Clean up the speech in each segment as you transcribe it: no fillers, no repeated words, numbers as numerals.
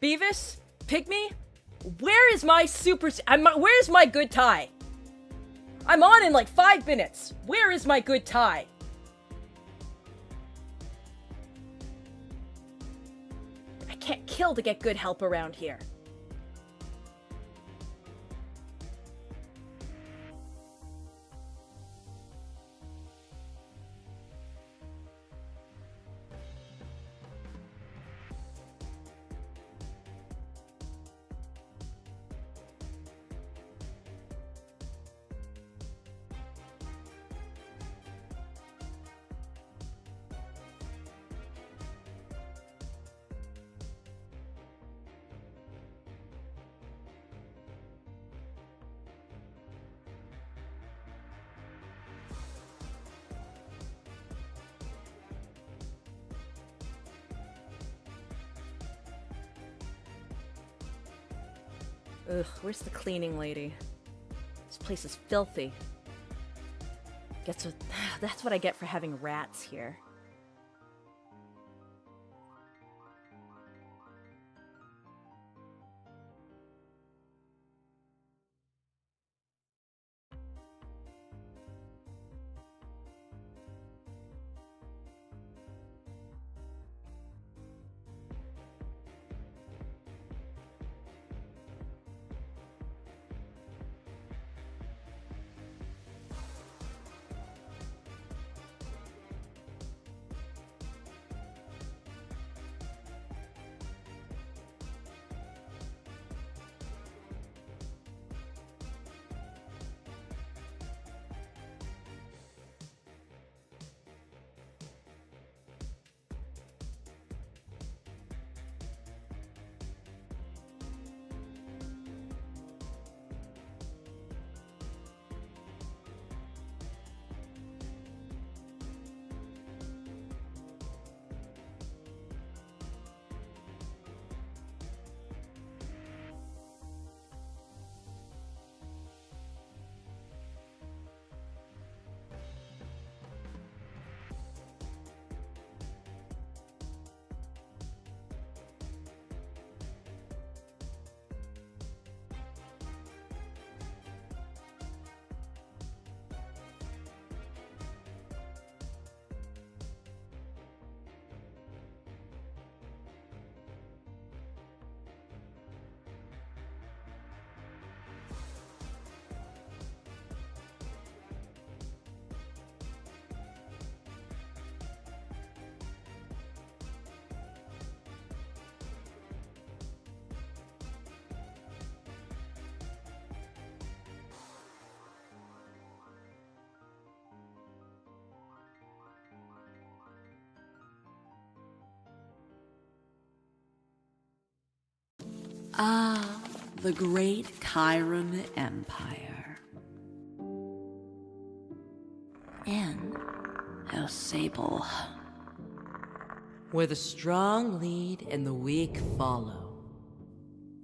Beavis? Pygmy? Where is my where's my good tie? I'm on in like 5 minutes. Where is my good tie? I can't kill to get good help around here. Ugh, where's the cleaning lady? This place is filthy. That's what I get for having rats here. Ah, the great Chiron Empire. And how Sable. Where the strong lead and the weak follow.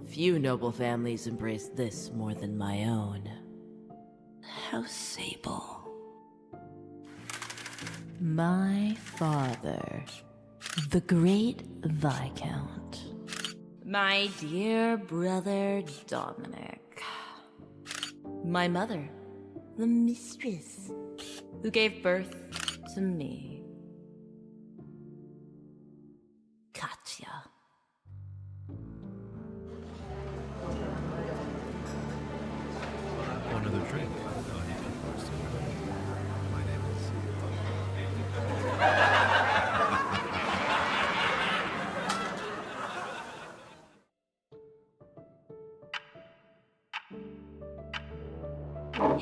Few noble families embrace this more than my own. How Sable. My father, the great Viscount. My dear brother Dominic. My mother, the mistress, who gave birth to me. Katya. Another drink. My name is...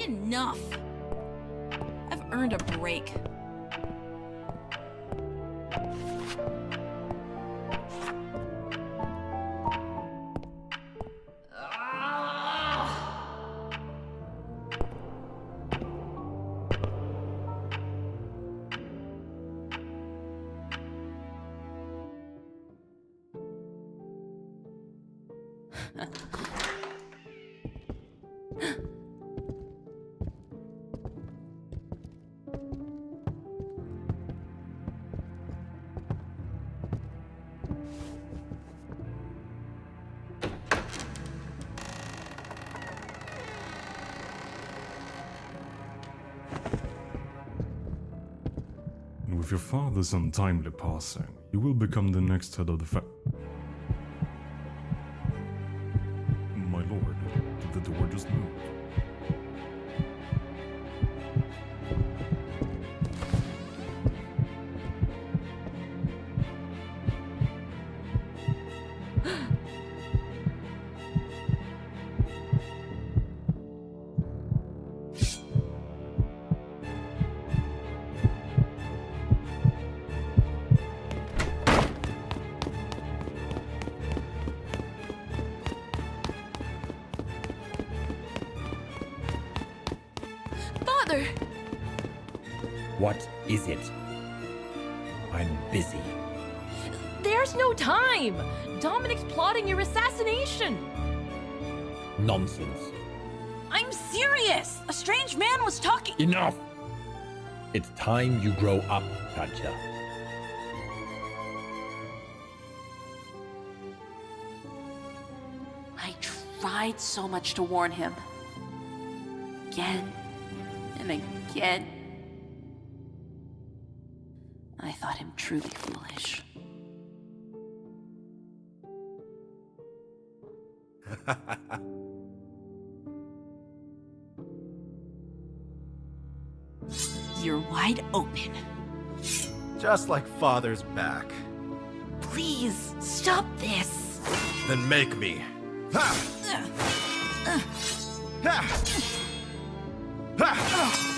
Enough! I've earned a break. your father's untimely passing, you will become the next head of the My lord, did the door just move? Father! What is it? I'm busy. There's no time! Dominic's plotting your assassination! Nonsense. I'm serious! A strange man was talking. Enough! It's time you grow up, Katya. I tried so much to warn him. Again and again. I thought him truly foolish. You're wide open. Just like Father's back. Please, stop this. Then make me. Ha! Ha! Ha!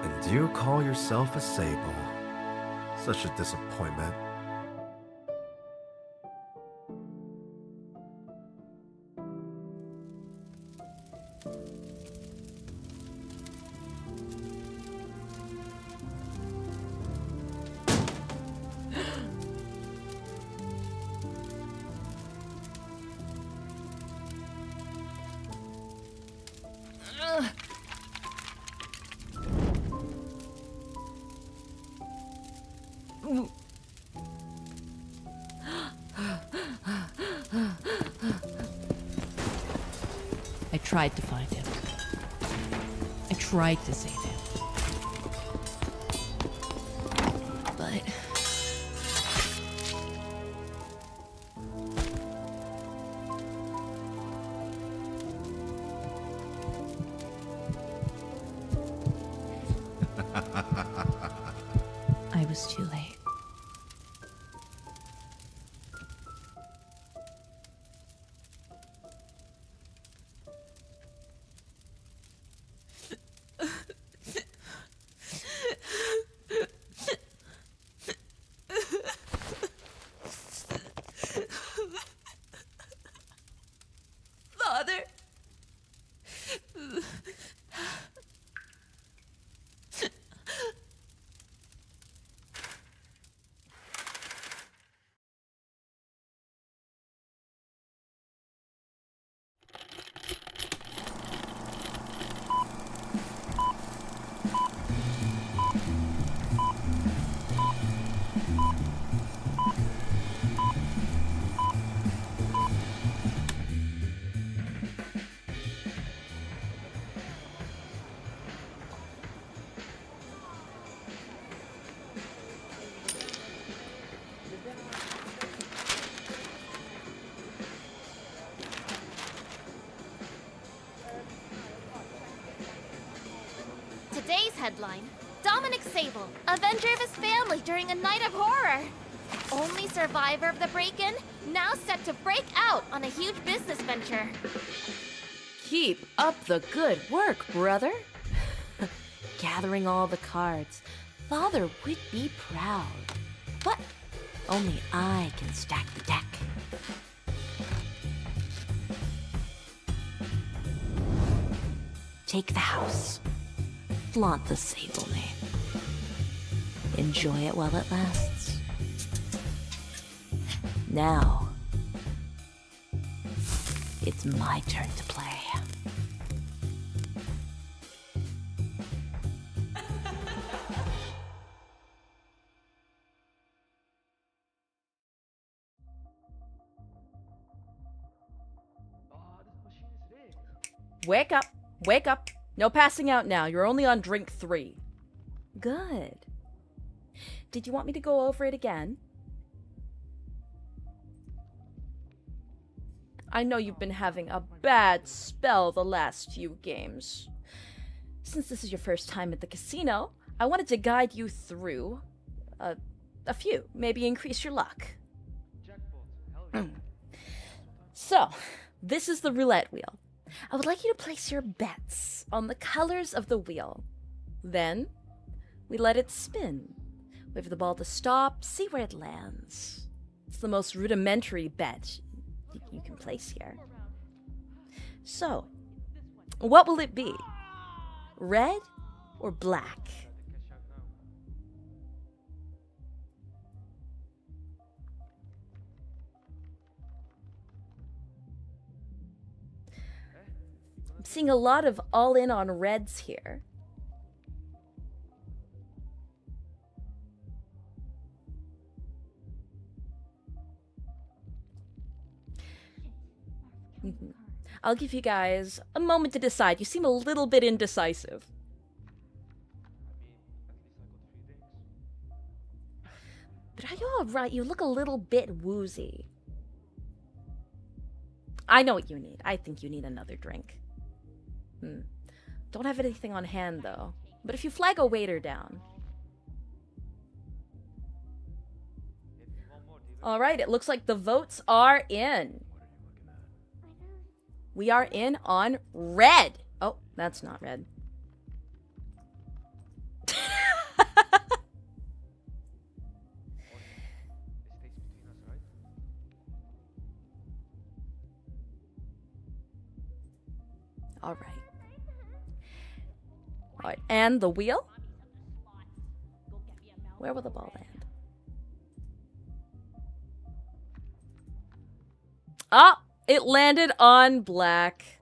And you call yourself a Sable. Such a disappointment. I tried to find him. I tried to save him. But I was too late. Father! Today's headline: Dominic Sable, avenger of his family during a night of horror. Only survivor of the break-in, now set to break out on a huge business venture. Keep up the good work, brother. Gathering all the cards. Father would be proud. But only I can stack the deck. Take the house. Flaunt the Sable name. Enjoy it while it lasts. Now, it's my turn to play. Wake up! Wake up! No passing out now. You're only on drink 3. Good. Did you want me to go over it again? I know you've been having a bad spell the last few games. Since this is your first time at the casino, I wanted to guide you through a few. Maybe increase your luck. So, this is the roulette wheel. I would like you to place your bets on the colors of the wheel. Then, we let it spin. Wait for the ball to stop, see where it lands. It's the most rudimentary bet you can place here. So, what will it be? Red or black? I'm seeing a lot of all in on reds here. I'll give you guys a moment to decide. You seem a little bit indecisive. But are you alright? You look a little bit woozy. I know what you need. I think you need another drink. Don't have anything on hand, though. But if you flag a waiter down. Alright, it looks like the votes are in. We are in on red. Oh, that's not red. All right, and the wheel? Where will the ball land? Oh, it landed on black.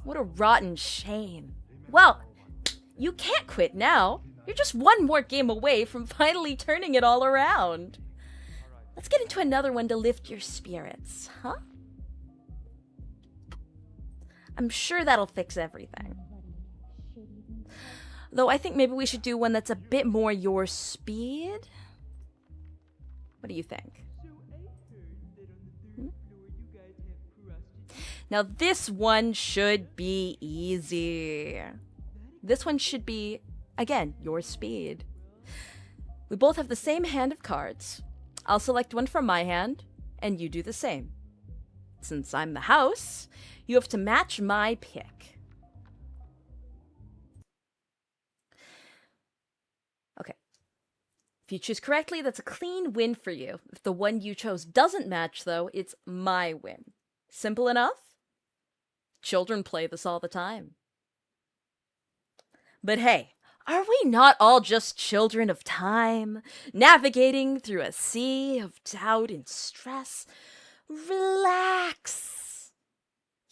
What a rotten shame. Well, you can't quit now. You're just one more game away from finally turning it all around. Let's get into another one to lift your spirits, huh? I'm sure that'll fix everything. Though I think maybe we should do one that's a bit more your speed. What do you think? Now this one should be easy. This one should be, again, your speed. We both have the same hand of cards. I'll select one from my hand, and you do the same. Since I'm the house, you have to match my pick. Okay. If you choose correctly, that's a clean win for you. If the one you chose doesn't match, though, it's my win. Simple enough? Children play this all the time. But hey, are we not all just children of time, navigating through a sea of doubt and stress? Relax.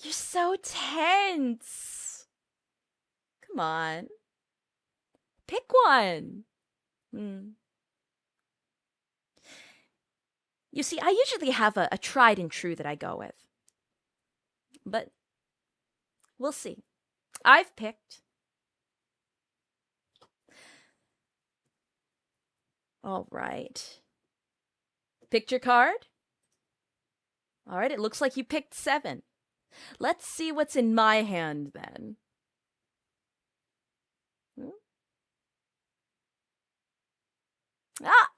You're so tense. Come on. Pick one. You see, I usually have a tried and true that I go with. But we'll see. I've picked. All right. Picked your card? All right, it looks like you picked 7. Let's see what's in my hand then. Ah!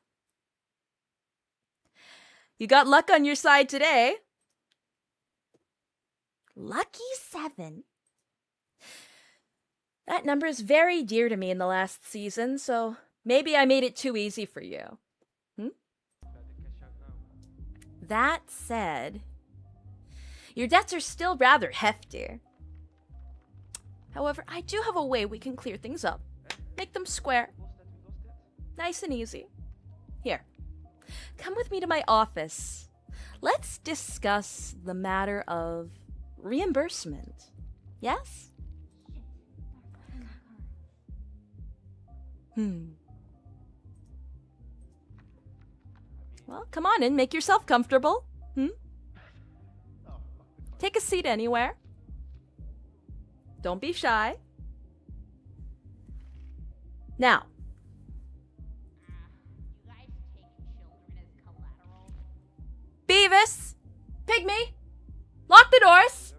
You got luck on your side today. Lucky 7. That number is very dear to me in the last season, so maybe I made it too easy for you. That said, your debts are still rather hefty. However, I do have a way we can clear things up. Make them square. Nice and easy. Here, come with me to my office. Let's discuss the matter of reimbursement. Yes? Well, come on in. Make yourself comfortable. Take a seat anywhere. Don't be shy. Now. Beavis! Pygmy! Lock the doors!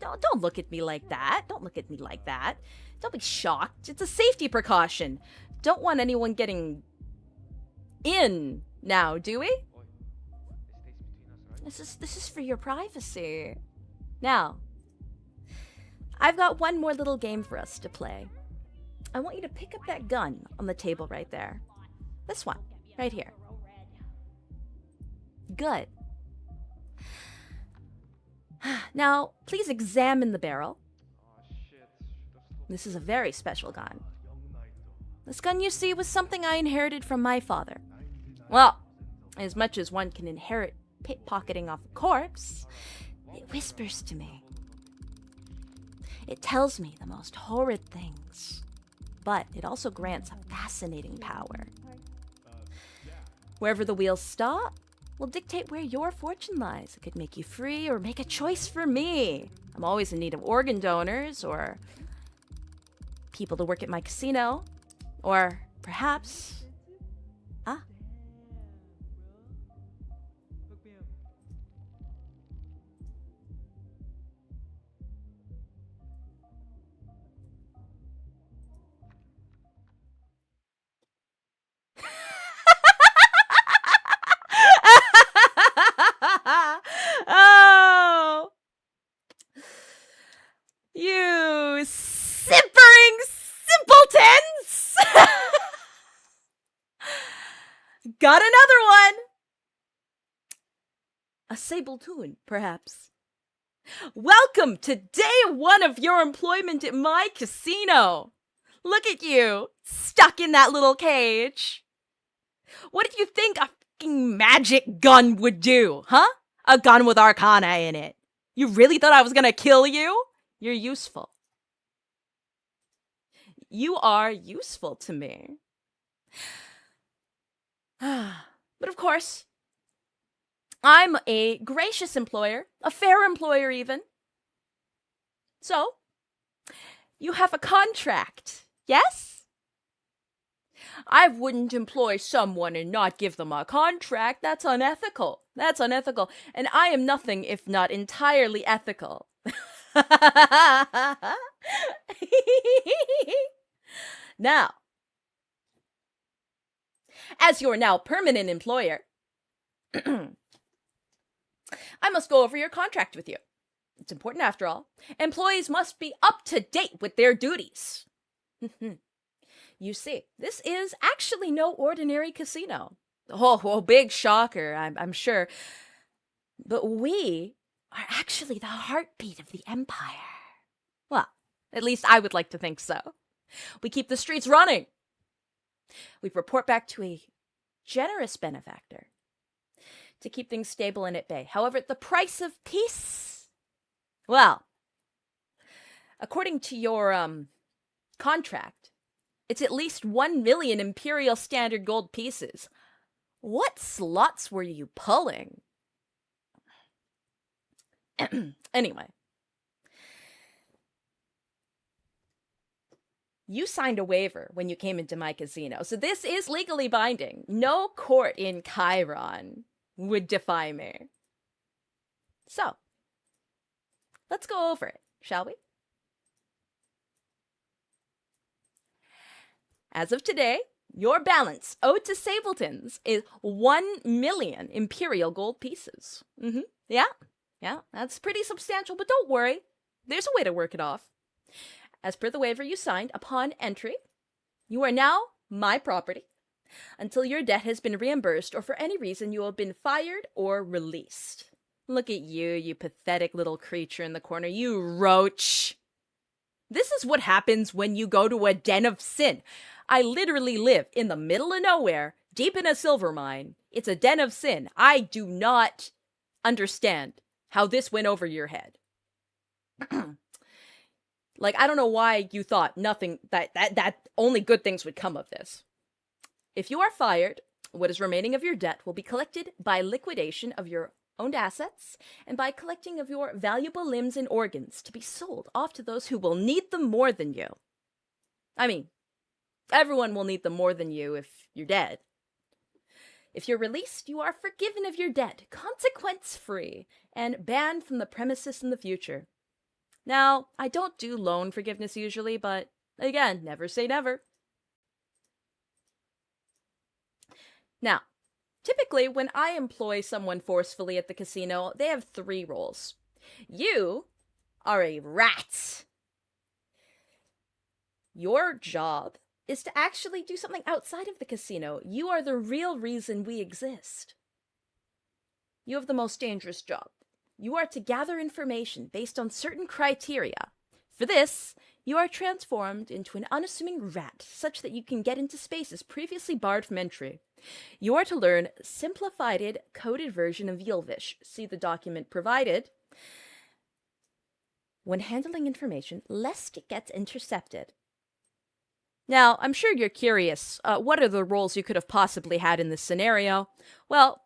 Don't look at me like that. Don't look at me like that. Don't be shocked. It's a safety precaution. Don't want anyone getting in now, do we? This is for your privacy. Now, I've got one more little game for us to play. I want you to pick up that gun on the table right there. This one, right here. Good. Now, please examine the barrel. This is a very special gun. This gun, you see, was something I inherited from my father. Well, as much as one can inherit pickpocketing off a corpse, it whispers to me. It tells me the most horrid things, but it also grants a fascinating power. Wherever the wheels stop will dictate where your fortune lies. It could make you free or make a choice for me. I'm always in need of organ donors or people to work at my casino, or perhaps... Oh! You simpering simpletons! Got another one! A Sabletoon, perhaps. Welcome to day one of your employment at my casino. Look at you, stuck in that little cage. What did you think a fucking magic gun would do, huh? A gun with arcana in it. You really thought I was gonna kill you? You're useful. You are useful to me. But of course, I'm a gracious employer, a fair employer even. So, you have a contract, yes? I wouldn't employ someone and not give them a contract. That's unethical. That's unethical. And I am nothing if not entirely ethical. Now, as your now permanent employer, I must go over your contract with you. It's important after all. Employees must be up to date with their duties. You see, this is actually no ordinary casino. Oh, big shocker, I'm sure. But we are actually the heartbeat of the Empire. Well, at least I would like to think so. We keep the streets running. We report back to a generous benefactor to keep things stable and at bay. However, the price of peace, well, according to your contract, it's at least 1 million Imperial Standard Gold pieces. What slots were you pulling? Anyway. You signed a waiver when you came into my casino, so this is legally binding. No court in Chiron would defy me. So, let's go over it, shall we? As of today, your balance owed to Sabletons is 1 million Imperial Gold pieces. Yeah, that's pretty substantial, but don't worry. There's a way to work it off. As per the waiver you signed upon entry, you are now my property until your debt has been reimbursed or for any reason you have been fired or released. Look at you, you pathetic little creature in the corner, you roach. This is what happens when you go to a den of sin. I literally live in the middle of nowhere, deep in a silver mine. It's a den of sin. I do not understand how this went over your head. Like, I don't know why you thought nothing, that only good things would come of this. If you are fired, what is remaining of your debt will be collected by liquidation of your owned assets, and by collecting of your valuable limbs and organs to be sold off to those who will need them more than you. I mean, everyone will need them more than you if you're dead. If you're released, you are forgiven of your debt, consequence-free, and banned from the premises in the future. Now, I don't do loan forgiveness usually, but again, never say never. Now, typically, when I employ someone forcefully at the casino, they have 3 roles. You are a rat. Your job is to actually do something outside of the casino. You are the real reason we exist. You have the most dangerous job. You are to gather information based on certain criteria. For this, you are transformed into an unassuming rat, such that you can get into spaces previously barred from entry. You are to learn simplified, coded version of Yilvish. See the document provided. When handling information, lest it gets intercepted. Now, I'm sure you're curious, what are the roles you could have possibly had in this scenario? Well,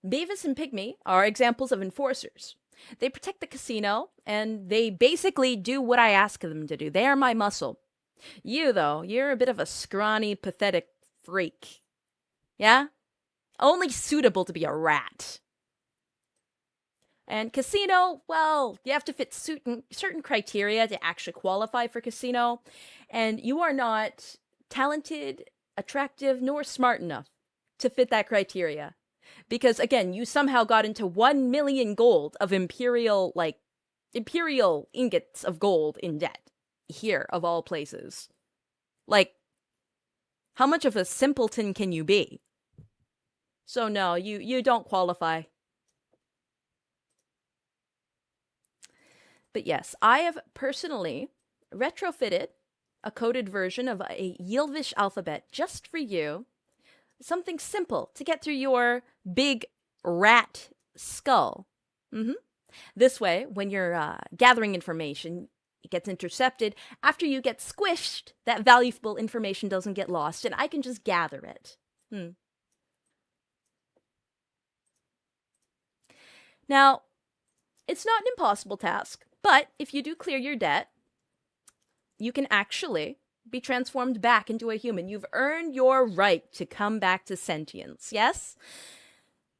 Beavis and Pygmy are examples of enforcers. They protect the casino, and they basically do what I ask them to do. They are my muscle. You, though, you're a bit of a scrawny, pathetic freak. Yeah? Only suitable to be a rat. And casino, well, you have to fit certain criteria to actually qualify for casino, and you are not talented, attractive, nor smart enough to fit that criteria. Because, again, you somehow got into 1 million gold of imperial ingots of gold in debt. Here, of all places. Like, how much of a simpleton can you be? So no, you don't qualify. But yes, I have personally retrofitted a coded version of a Yilvish alphabet just for you. Something simple to get through your big rat skull. This way, when you're gathering information, it gets intercepted. After you get squished, that valuable information doesn't get lost, and I can just gather it. Now, it's not an impossible task, but if you do clear your debt, you can actually be transformed back into a human. You've earned your right to come back to sentience, yes?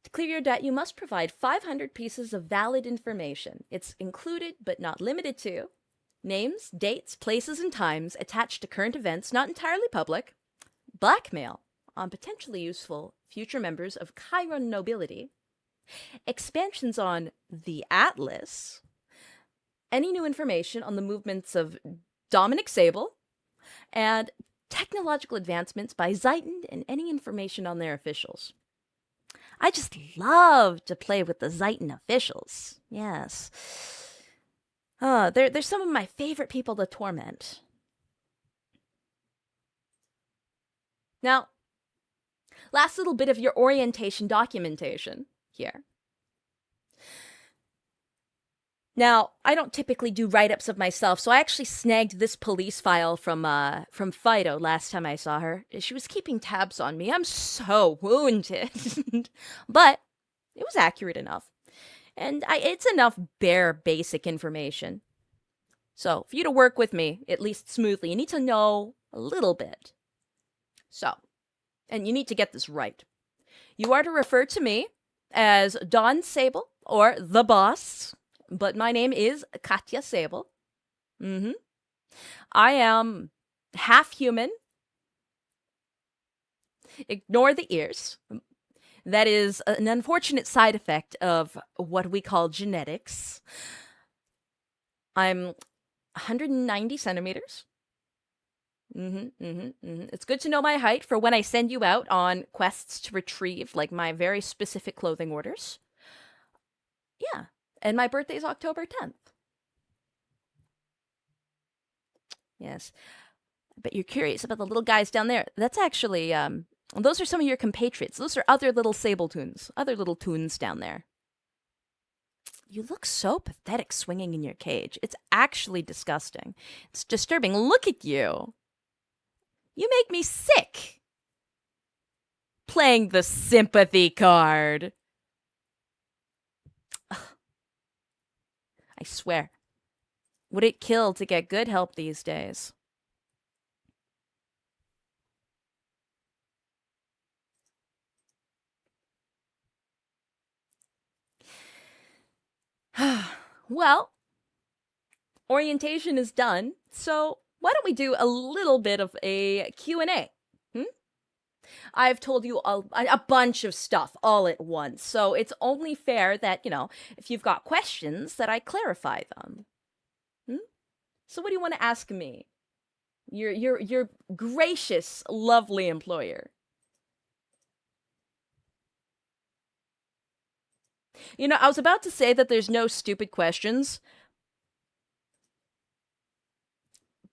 To clear your debt, you must provide 500 pieces of valid information. It's included, but not limited to, names, dates, places, and times attached to current events, not entirely public, blackmail on potentially useful future members of Chiron nobility, expansions on the Atlas, any new information on the movements of Dominic Sable, and technological advancements by Zeiton and any information on their officials. I just love to play with the Zeiton officials. Yes. They're some of my favorite people to torment. Now, last little bit of your orientation documentation here. Now, I don't typically do write-ups of myself, so I actually snagged this police file from Fido last time I saw her. She was keeping tabs on me. I'm so wounded. But it was accurate enough. And it's enough bare basic information. So, for you to work with me, at least smoothly, you need to know a little bit. So, and you need to get this right. You are to refer to me as Don Sable, or the boss, but my name is KATYA Sable. I am half human. Ignore the ears. That is an unfortunate side effect of what we call genetics. I'm 190 centimeters. It's good to know my height for when I send you out on quests to retrieve, like, my very specific clothing orders. Yeah. And my birthday is October 10th. Yes. But you're curious about the little guys down there. That's actually, those are some of your compatriots. Those are other little SABLETOONS. Other little toons down there. You look so pathetic swinging in your cage. It's actually disgusting. It's disturbing. Look at you. You make me sick. Playing the sympathy card. I swear. Would it kill to get good help these days? Well, orientation is done, so why don't we do a little bit of a Q&A? I've told you a bunch of stuff all at once, so it's only fair that, if you've got questions, that I clarify them. So what do you want to ask me? Your gracious, lovely employer. I was about to say that there's no stupid questions,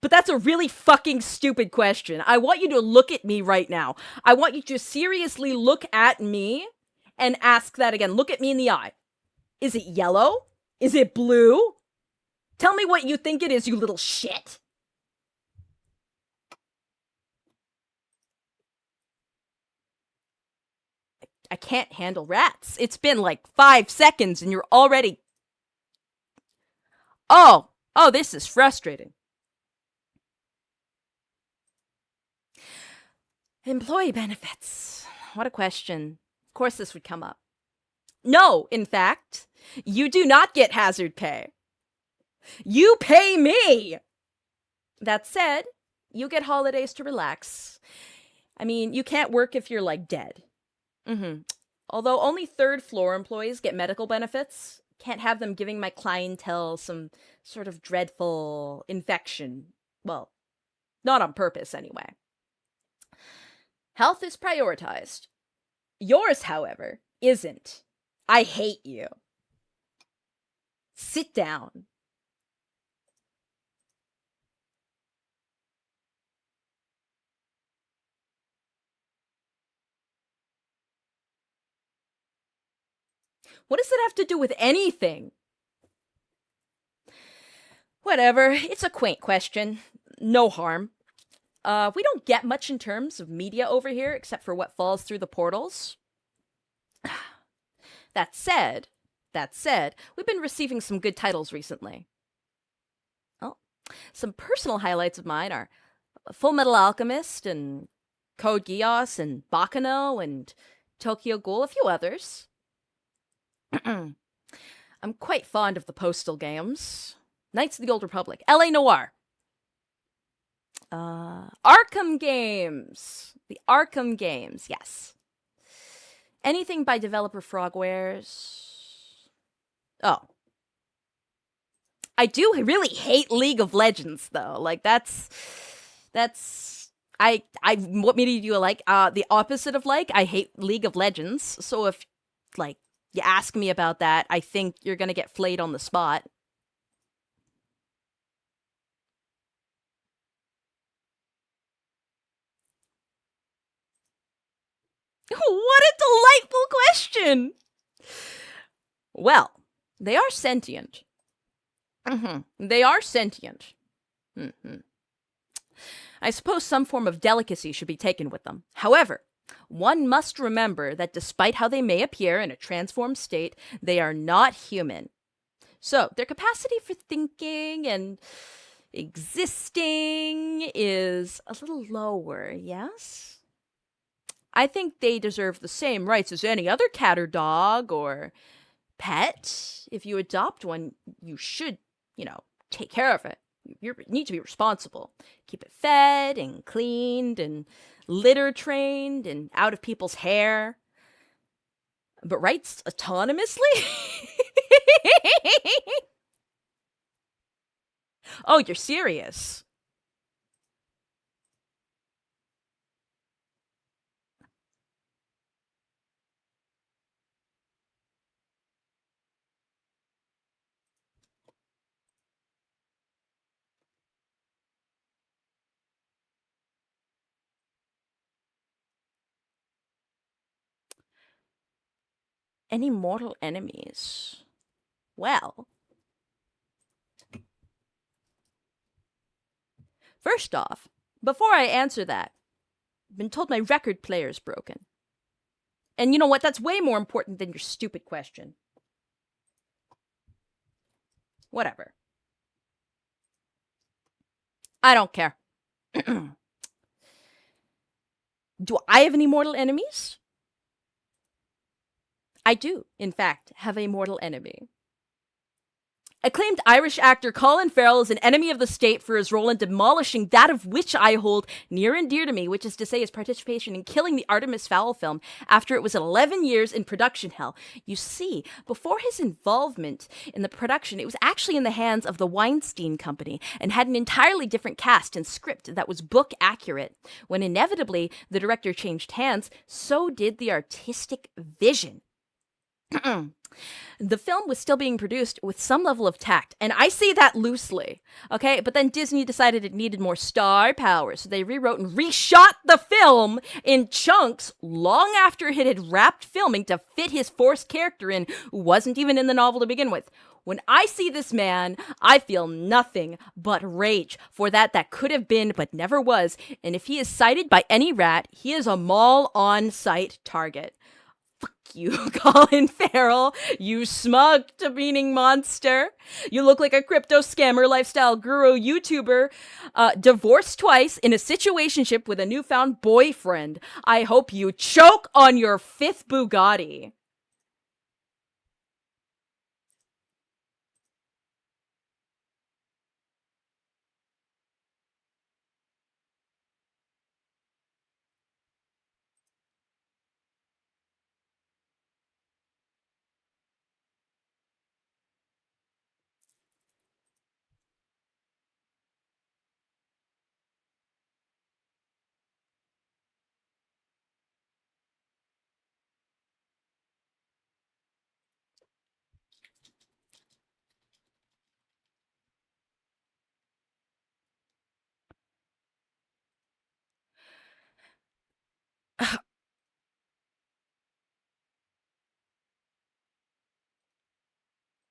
but that's a really fucking stupid question. I want you to look at me right now. I want you to seriously look at me and ask that again. Look at me in the eye. Is it yellow? Is it blue? Tell me what you think it is, you little shit. I can't handle rats. It's been like 5 seconds and you're already... Oh, this is frustrating. Employee benefits. What a question. Of course this would come up. No, in fact, you do not get hazard pay. You pay me! That said, you get holidays to relax. I mean, you can't work if you're, like, dead. Although only third floor employees get medical benefits. Can't have them giving my clientele some sort of dreadful infection. Well, not on purpose, anyway. Health is prioritized. Yours, however, isn't. I hate you. Sit down. What does it have to do with anything? Whatever, it's a quaint question. No harm. We don't get much in terms of media over here, except for what falls through the portals. That said, we've been receiving some good titles recently. Oh, some personal highlights of mine are Full Metal Alchemist and Code Geass and Bakano and Tokyo Ghoul, a few others. I'm quite fond of the Postal games. Knights of the Old Republic, LA Noire. Arkham games. The Arkham games, yes. Anything by developer Frogwares. Oh. I do really hate League of Legends, though. Like, that's... what media do you like? The opposite of like, I hate League of Legends. So if, like, you ask me about that, I think you're gonna get flayed on the spot. What a delightful question! Well, they are sentient. They are sentient. I suppose some form of delicacy should be taken with them. However, one must remember that despite how they may appear in a transformed state, they are not human. So, their capacity for thinking and existing is a little lower, yes? I think they deserve the same rights as any other cat or dog or pet. If you adopt one, you should, take care of it. You need to be responsible. Keep it fed and cleaned and litter trained and out of people's hair. But rights autonomously? Oh, you're serious? Any mortal enemies? Well, first off, before I answer that, I've been told my record player's broken. And you know what? That's way more important than your stupid question. Whatever. I don't care. Do I have any mortal enemies? I do, in fact, have a mortal enemy. Acclaimed Irish actor Colin Farrell is an enemy of the state for his role in demolishing that of which I hold near and dear to me, which is to say his participation in killing the Artemis Fowl film after it was 11 years in production hell. You see, before his involvement in the production, it was actually in the hands of the Weinstein Company and had an entirely different cast and script that was book accurate. When inevitably the director changed hands, so did the artistic vision. The film was still being produced with some level of tact, and I say that loosely, okay? But then Disney decided it needed more star power, so they rewrote and reshot the film in chunks long after it had wrapped filming to fit his forced character in, who wasn't even in the novel to begin with. When I see this man, I feel nothing but rage for that could have been but never was, and if he is cited by any rat, he is a mall on-site target. You, Colin Farrell, you smug, demeaning monster. You look like a crypto scammer, lifestyle guru, YouTuber, divorced twice, in a situationship with a newfound boyfriend. I hope you choke on your 5th Bugatti.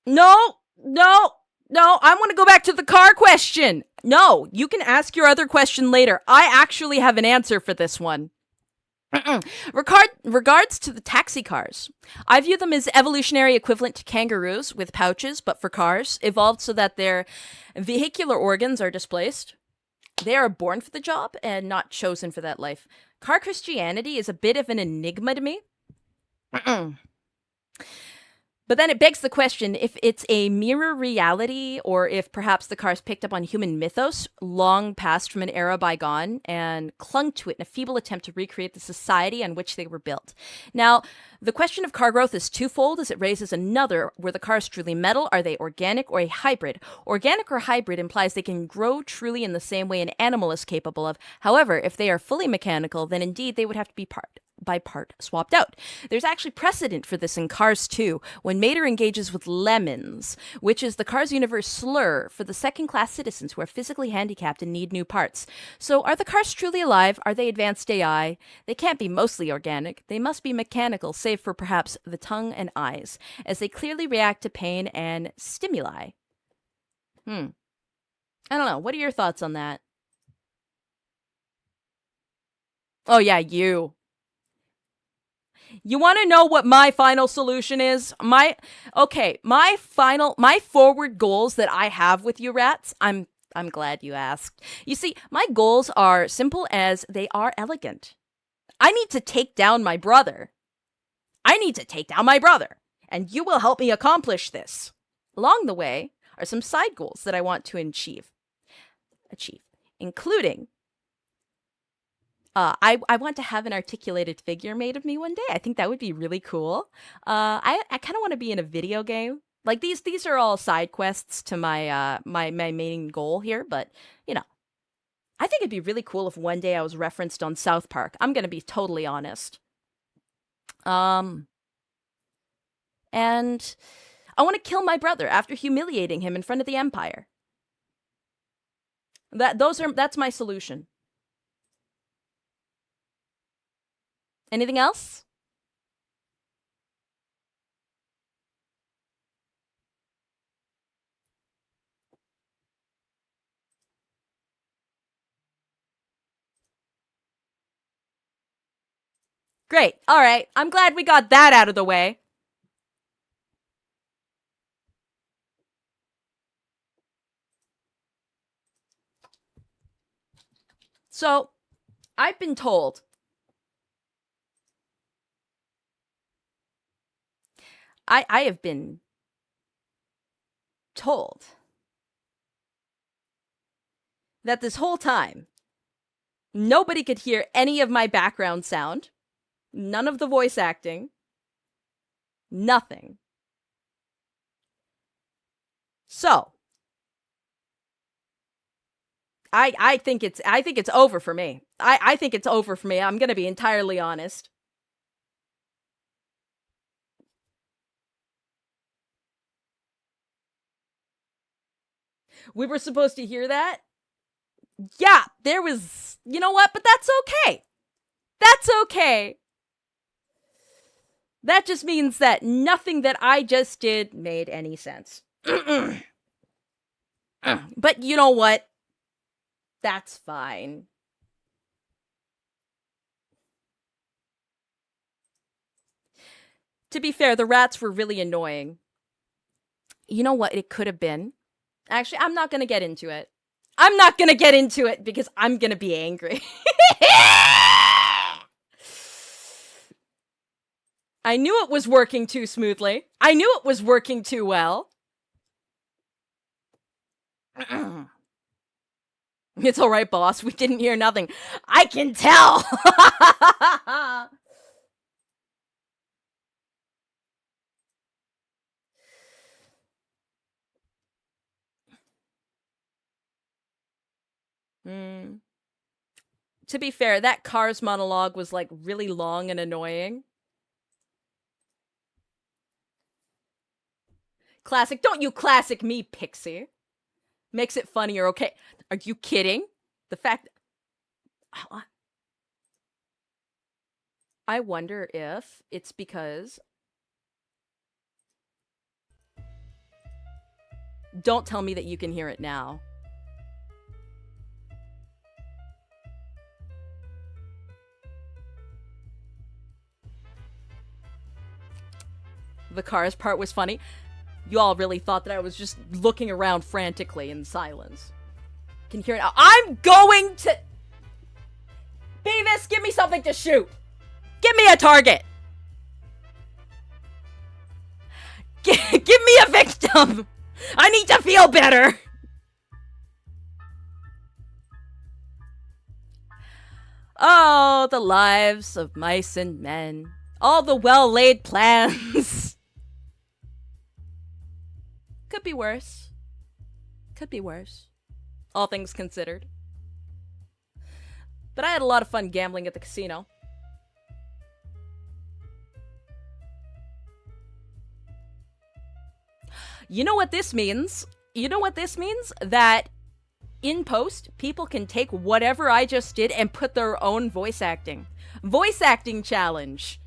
No, I want to go back to the car question. No, you can ask your other question later. I actually have an answer for this one. Regards to the taxi cars, I view them as evolutionary equivalent to kangaroos with pouches, but for cars, evolved so that their vehicular organs are displaced. They are born for the job and not chosen for that life. Car Christianity is a bit of an enigma to me. But then it begs the question if it's a mirror reality or if perhaps the cars picked up on human mythos long past from an era bygone and clung to it in a feeble attempt to recreate the society on which they were built. Now, the question of car growth is twofold as it raises another. Were the cars truly metal? Are they organic or a hybrid? Organic or hybrid implies they can grow truly in the same way an animal is capable of. However, if they are fully mechanical, then indeed they would have to be part by part swapped out. There's actually precedent for this in Cars 2, when Mater engages with Lemons, which is the Cars universe slur for the second-class citizens who are physically handicapped and need new parts. So are the cars truly alive? Are they advanced AI? They can't be mostly organic. They must be mechanical, save for perhaps the tongue and eyes, as they clearly react to pain and stimuli. I don't know. What are your thoughts on that? Oh yeah, you. You want to know what my final solution is? My forward goals that I have with you rats, I'm glad you asked. You see, my goals are simple as they are elegant. I need to take down my brother. And you will help me accomplish this. Along the way are some side goals that I want to achieve, including I want to have an articulated figure made of me one day. I think that would be really cool. I kind of want to be in a video game. Like these are all side quests to my my main goal here, but you know, I think it'd be really cool if one day I was referenced on South Park. I'm gonna be totally honest. And I want to kill my brother after humiliating him in front of the Empire. That's my solution. Anything else? Great. All right. I'm glad we got that out of the way. So, I've been told. I have been told that this whole time, nobody could hear any of my background sound, none of the voice acting, nothing. So, I think it's over for me. I think it's over for me. I'm gonna be entirely honest. We were supposed to hear that? Yeah, there was, you know what, but that's okay. That's okay. That just means that nothing that I just did made any sense. But you know what? That's fine. To be fair, the rats were really annoying. You know what it could have been? Actually, I'm not gonna get into it. I'm not gonna get into it because I'm gonna be angry. I knew it was working too smoothly. I knew it was working too well. It's alright, boss. We didn't hear nothing. I can tell! To be fair, that Cars monologue was like really long and annoying. Classic. Don't you classic me, Pixie. Makes it funnier, okay? Are you kidding? The fact... I wonder if it's because... Don't tell me that you can hear it now. The Cars part was funny. You all really thought that I was just looking around frantically in silence. Can hear it now. I'm going to... Beavis, give me something to shoot! Give me a target! Give me a victim! I need to feel better! Oh, the lives of mice and men. All the well-laid plans. Could be worse. Could be worse. All things considered. But I had a lot of fun gambling at the casino. You know what this means? You know what this means? That in post, people can take whatever I just did and put their own voice acting. Voice acting challenge.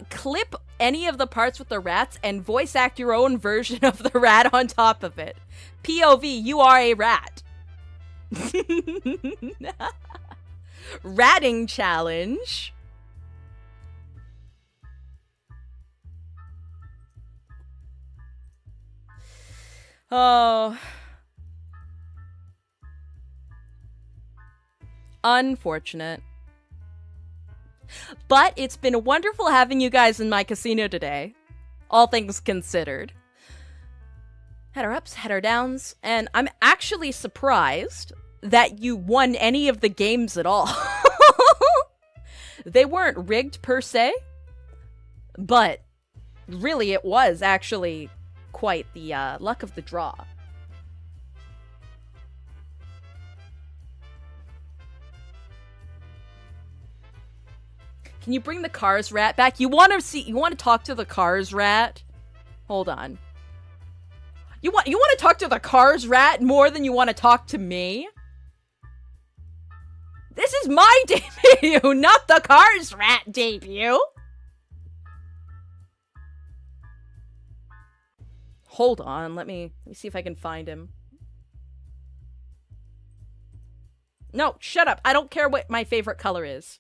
Clip any of the parts with the rats and voice act your own version of the rat on top of it. POV, you are a rat. Ratting challenge. Oh. Unfortunate. But it's been wonderful having you guys in my casino today. All things considered. Had our ups, had our downs, and I'm actually surprised that you won any of the games at all. They weren't rigged per se, but really it was actually quite the luck of the draw. Can you bring the Cars rat back? You want to talk to the Cars rat? Hold on. You want to talk to the Cars rat more than you want to talk to me? This is my debut, not the Cars rat debut. Hold on, let me see if I can find him. No, shut up. I don't care what my favorite color is.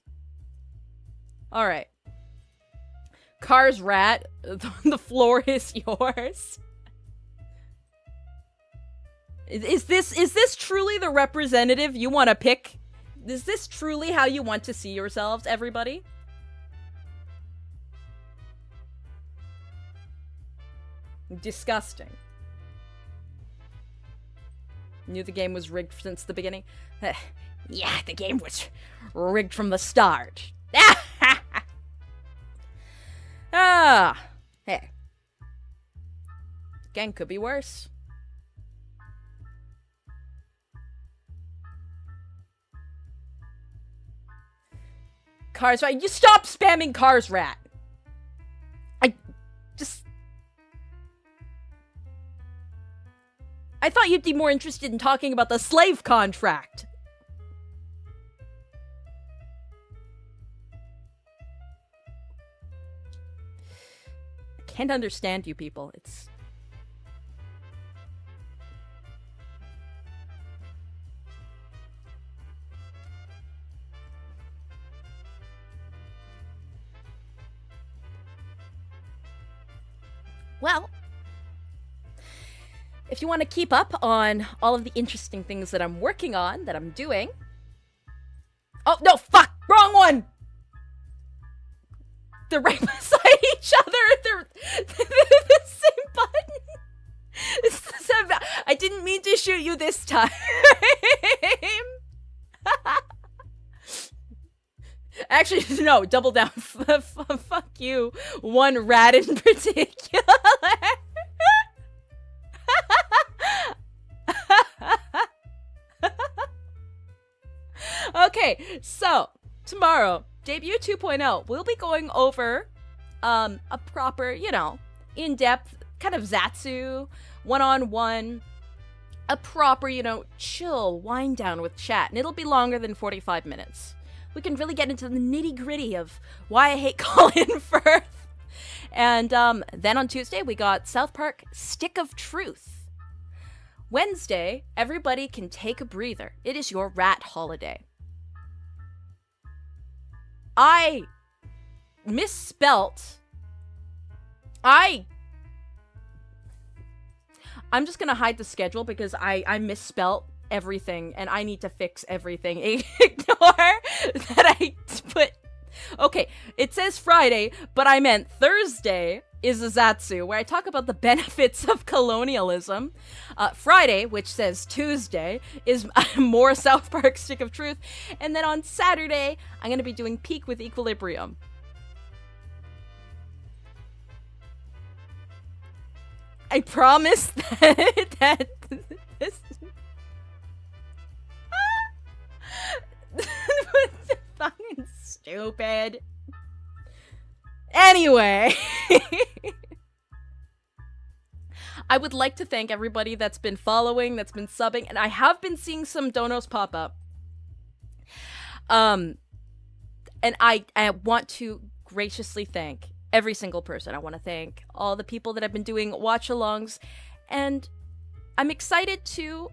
All right. Cars rat, the floor is yours. Is this truly the representative you want to pick? Is this truly how you want to see yourselves, everybody? Disgusting. Knew the game was rigged since the beginning. Yeah, the game was rigged from the start. Hey. Game could be worse. Cars Rat. You stop spamming Cars Rat. I thought you'd be more interested in talking about the slave contract. I can't understand you people. It's... Well, if you want to keep up on all of the interesting things that I'm working on, that I'm doing... Oh, no, fuck! Wrong one! They're right beside each other. They're the same button. It's the same... I didn't mean to shoot you this time. Actually, no, double down. Fuck you. One rat in particular. Okay, so tomorrow, debut 2.0, we'll be going over a proper, you know, in-depth kind of Zatsu, one-on-one, a proper, you know, chill wind down with chat, and it'll be longer than 45 minutes. We can really get into the nitty-gritty of why I hate Colin Firth. And then on Tuesday, we got South Park Stick of Truth. Wednesday, everybody can take a breather. It is your rat holiday. I misspelt. I'm just gonna hide the schedule because I misspelt everything and I need to fix everything. Ignore that I put... Okay, it says Friday, but I meant Thursday is a Zatsu, where I talk about the benefits of colonialism. Friday, which says Tuesday, is more South Park Stick of Truth. And then on Saturday, I'm going to be doing Peak with Equilibrium. I promise that this... Fucking stupid. Anyway, I would like to thank everybody that's been following, that's been subbing, and I have been seeing some donos pop up. And I want to graciously thank every single person. I want to thank all the people that have been doing watch-alongs, and I'm excited to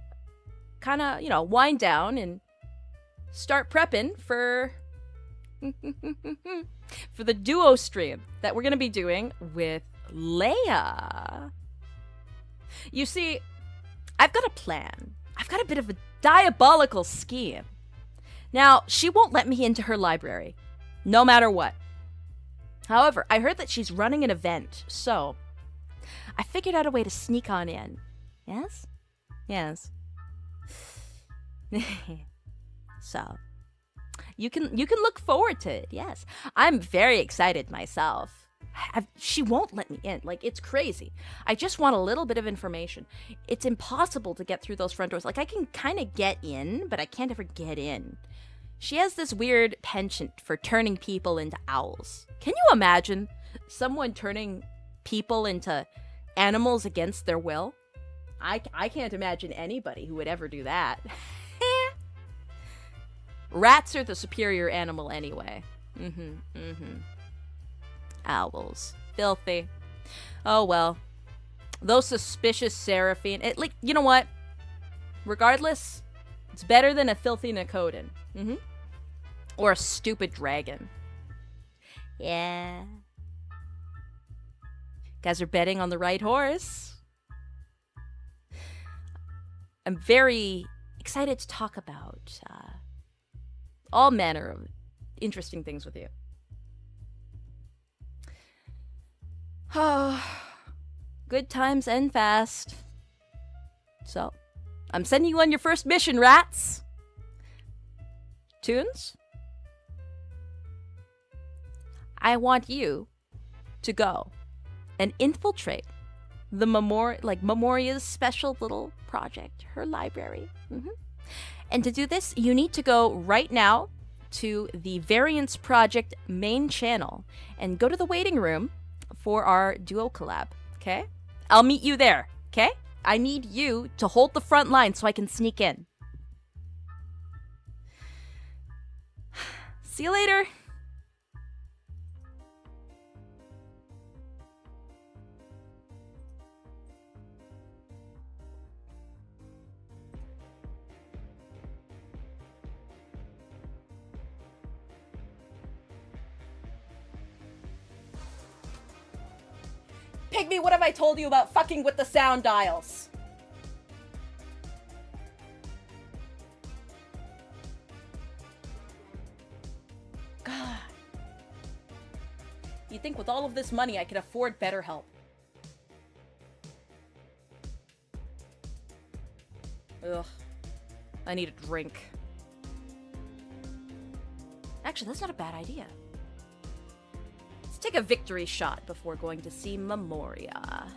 kind of, you know, wind down and start prepping for for the duo stream that we're going to be doing with Leia. You see, I've got a plan. I've got a bit of a diabolical scheme. Now, she won't let me into her library, no matter what. However, I heard that she's running an event, so I figured out a way to sneak on in. Yes? Yes. So, you can look forward to it, yes. I'm very excited myself. She won't let me in. Like, it's crazy. I just want a little bit of information. It's impossible to get through those front doors. Like, I can kind of get in, but I can't ever get in. She has this weird penchant for turning people into owls. Can you imagine someone turning people into animals against their will? I can't imagine anybody who would ever do that. Rats are the superior animal anyway. Owls. Filthy. Oh well. Those suspicious seraphine. Like, you know what? Regardless, it's better than a filthy Nakoden. Or a stupid dragon. Yeah. Guys are betting on the right horse. I'm very excited to talk about all manner of interesting things with you. Oh, good times end fast. So, I'm sending you on your first mission, rats. Toons? I want you to go and infiltrate the Memoria's special little project, her library. And to do this, you need to go right now to the Variance project main channel and go to the waiting room for our duo collab, okay? I'll meet you there, okay? I need you to hold the front line so I can sneak in. See you later. Pygmy, what have I told you about fucking with the sound dials? God. You think with all of this money I can afford better help? Ugh. I need a drink. Actually, that's not a bad idea. Let's take a victory shot before going to see Memoria.